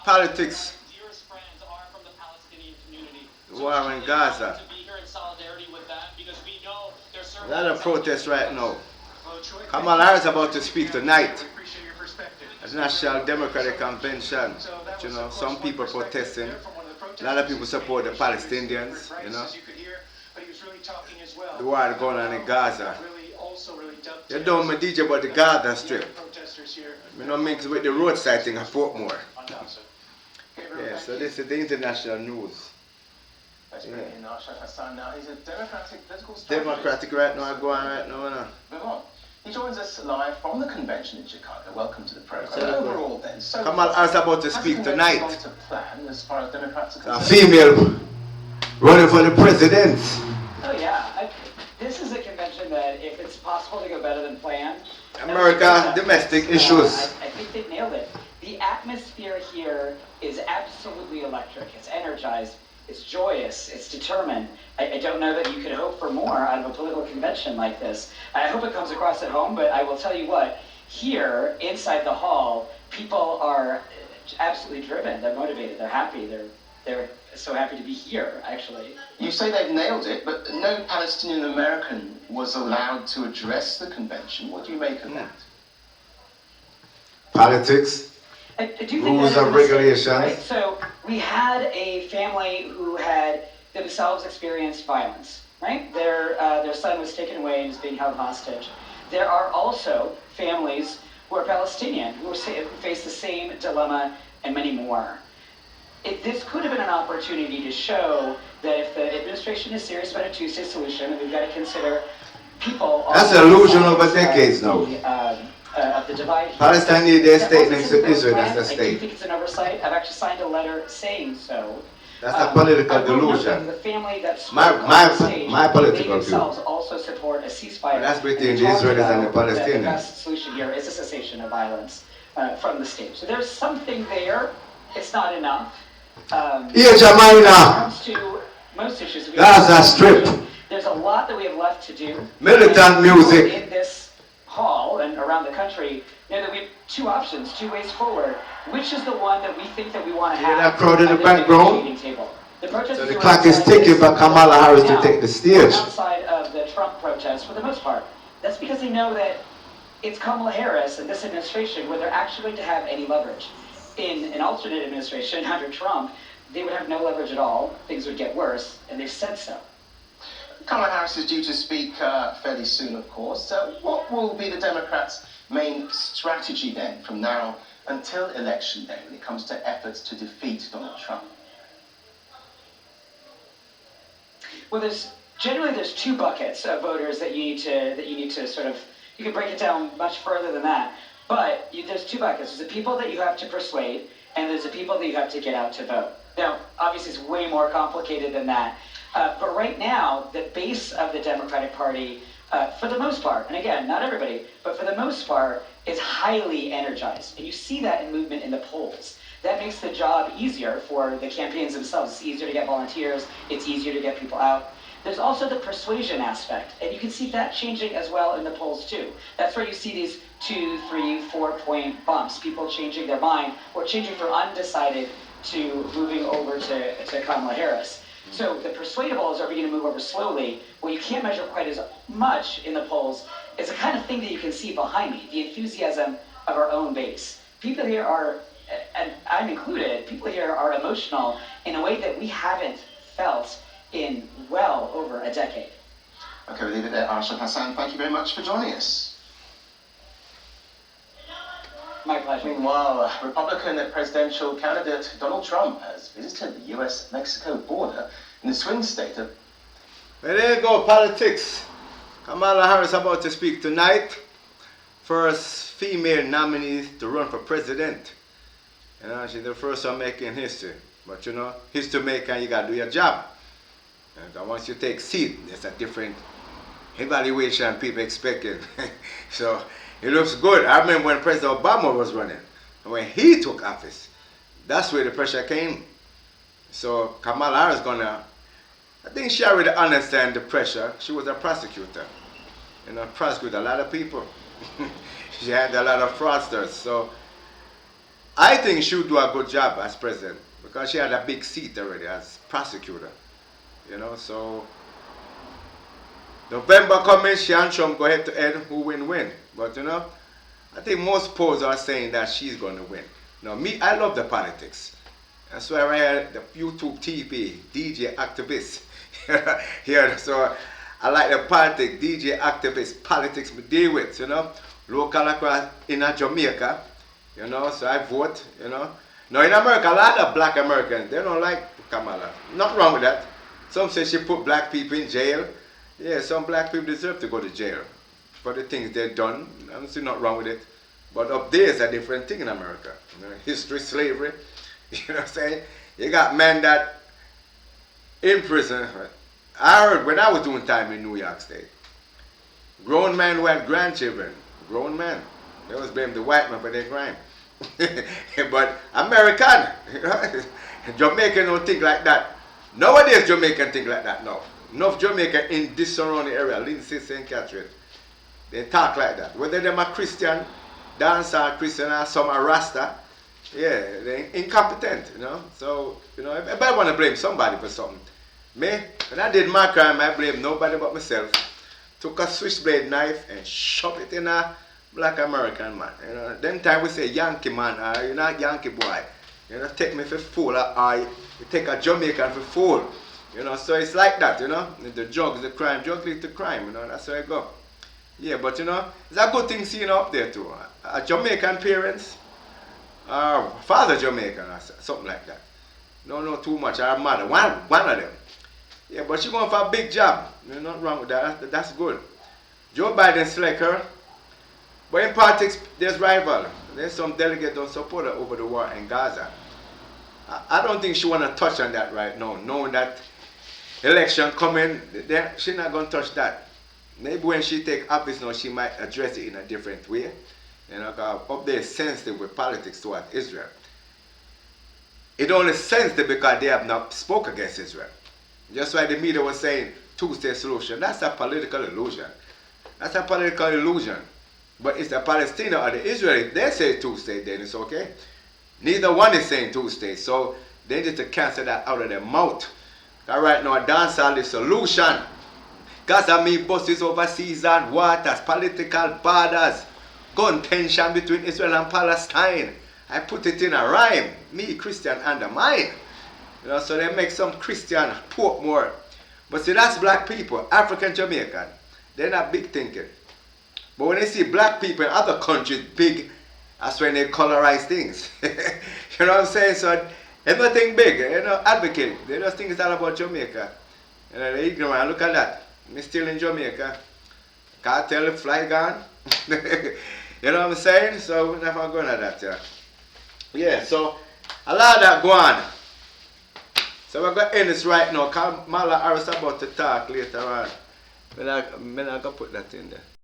Politics. War in Gaza. A lot of protests right now. Kamala Harris about to speak tonight at the National Democratic Convention. But, some people protesting. A lot of people support the Palestinians, The war going on in Gaza. You don't me DJ about the Gaza Strip. I don't mix with the roadside thing at Portmore. Yeah, so this is the international news. Yeah. Democratic right now, go on right now. He joins us live from the convention in Chicago. Welcome to the program. Overall, then, so Kamala Harris about to speak tonight. As far as Democrats are A concerned. female running for the president. Oh yeah, this is a convention that, if it's possible to go better than planned, America, domestic issues. I think they nailed it. The atmosphere here is absolutely electric. It's energized. It's joyous. It's determined. I don't know that you could hope for more out of a political convention like this. I hope it comes across at home, but I will tell you what, here, inside the hall, people are absolutely driven. They're motivated. They're happy. They're so happy to be here, actually. You say they've nailed it, but no Palestinian American was allowed to address the convention. What do you make of that? Politics. I do think Rules that and is a mistake, regulations. right? So we had a family who had themselves experienced violence, right? Their son was taken away and is being held hostage. There are also families who are Palestinian who face the same dilemma and many more. This could have been an opportunity to show that if the administration is serious about a two-state solution, and we've got to consider people. That's an illusion over decades now. Of the divide here. Palestine need their That state wasn't next to in the Israel plan. as a I do state. think it's an oversight. I've actually signed a letter saying so. That's a political I will note delusion. that the family that spoke My on stage, political they themselves also support a ceasefire. That's between And the talked Israelis and the about that Palestinians. The best solution here is a cessation of violence from the state. So there's something there. It's not enough. Here, When it Jamina. comes to most issues, Gaza Strip. there's a lot that we have left to do. Militant music. In this hall and around the country, that we have two options, two ways forward. Which is the one that we think that we want to Hear have? that crowd in the at background? negotiating table? The protesters So the are clock is outside ticking this- for Kamala Harris to now, take the stage. Outside of the Trump protests, for the most part, that's because they know that it's Kamala Harris and this administration where they're actually going to have any leverage. In an alternate administration under Trump, they would have no leverage at all. Things would get worse, and they've said so. Kamala Harris is due to speak fairly soon, of course. What will be the Democrats' main strategy then from now until election day when it comes to efforts to defeat Donald Trump? Well, there's two buckets of voters that you need to sort of, you can break it down much further than that. But there's two buckets. There's the people that you have to persuade, and there's the people that you have to get out to vote. Now, obviously, it's way more complicated than that. But right now, the base of the Democratic Party, for the most part, and again, not everybody, but for the most part, is highly energized. And you see that in movement in the polls. That makes the job easier for the campaigns themselves. It's easier to get volunteers. It's easier to get people out. There's also the persuasion aspect, and you can see that changing as well in the polls too. That's where you see these 2, 3, 4-point bumps, people changing their mind or changing from undecided to moving over to Kamala Harris. So the persuadables are beginning to move over slowly. What you can't measure quite as much in the polls is the kind of thing that you can see behind me, the enthusiasm of our own base. People here are, and I'm included, people here are emotional in a way that we haven't felt in well over a decade. Okay, we'll leave it there. Arshad Hassan, thank you very much for joining us. My pleasure. Meanwhile, Republican presidential candidate Donald Trump has visited the US-Mexico border in the swing state of... Well, there you go, politics. Kamala Harris about to speak tonight. First female nominee to run for president. She's the first one making history. But history making, you gotta do your job. And once you take seat, there's a different evaluation people expecting. So it looks good. I remember when President Obama was running, and when he took office, that's where the pressure came. So Kamala Harris I think she already understands the pressure. She was a prosecutor. Prosecuted a lot of people. she had a lot of fraudsters. So I think she would do a good job as president because she had a big seat already as prosecutor. You know, so November coming, she and Trump go head to head, who win. But you know, I think most polls are saying that she's going to win. Now, me, I love the politics. That's why I had the YouTube TV, DJ activist here. So I like the politics, DJ activist, politics we deal with, you know. Local across in Jamaica, you know, so I vote, you know. Now in America, a lot of black Americans, they don't like Kamala. Nothing wrong with that. Some say she put black people in jail. Yeah, some black people deserve to go to jail for the things they've done. I don't see nothing wrong with it. But up there is a different thing in America. You know, history, slavery. You know what I'm saying? You got men that in prison. I heard when I was doing time in New York State, grown men who had grandchildren, grown men, they always blame the white man for their crime. But American, you know, Jamaican don't think like that. Nowadays Jamaican think like that now. Enough Jamaican in this surrounding area, Lindsay, St. Catherine, they talk like that. Whether they're a Christian, dancer, Christian, or some are Rasta, yeah, they're incompetent, you know. So, you know, everybody want to blame somebody for something. Me, when I did my crime, I blame nobody but myself. Took a switchblade knife and shoved it in a black American man. You know, them time we say Yankee man, or you're not Yankee boy. You know, take me for fool, or you take a Jamaican for fool. You know, so it's like that, you know. The drugs, the crime, drugs lead to crime, you know, that's how it go. Yeah, but you know, it's a good thing seeing up there too. A Jamaican parents, father Jamaican or something like that. Don't know too much, or mother, one of them. Yeah, but she going for a big job. There's nothing wrong with that. That's good. Joe Biden select her. But in politics, there's rival. There's some delegates don't support her over the war in Gaza. I don't think she want to touch on that right now, knowing that election coming, she's not going to touch that. Maybe when she take office now, she might address it in a different way. You know, because up there is sensitive with politics toward Israel. It only sensitive because they have not spoke against Israel. Just why the media was saying two-state solution. That's a political illusion. That's a political illusion. But it's the Palestinian or the Israelis, they say two-state, then it's okay. Neither one is saying two-state, so they need to cancel that out of their mouth. Because right now, dancehall is solution. Gaza mean buses overseas and waters, political borders, gun tension between Israel and Palestine. I put it in a rhyme. Me, Christian, undermine. You know, so they make some Christian pope more. But see, that's black people, African Jamaican. They're not big thinking. But when they see black people in other countries big, that's when they colorize things. You know what I'm saying? So they don't think big, they don't advocate. They just think it's all about Jamaica. You know, they're ignorant. Look at that. Me still in Jamaica. Can't tell the fly gone. You know what I'm saying? So we're never going at that, yeah. Yeah, so a lot of that go on. So we're going to end this right now. Kamala Harris about to talk later on. I'm going to put that in there.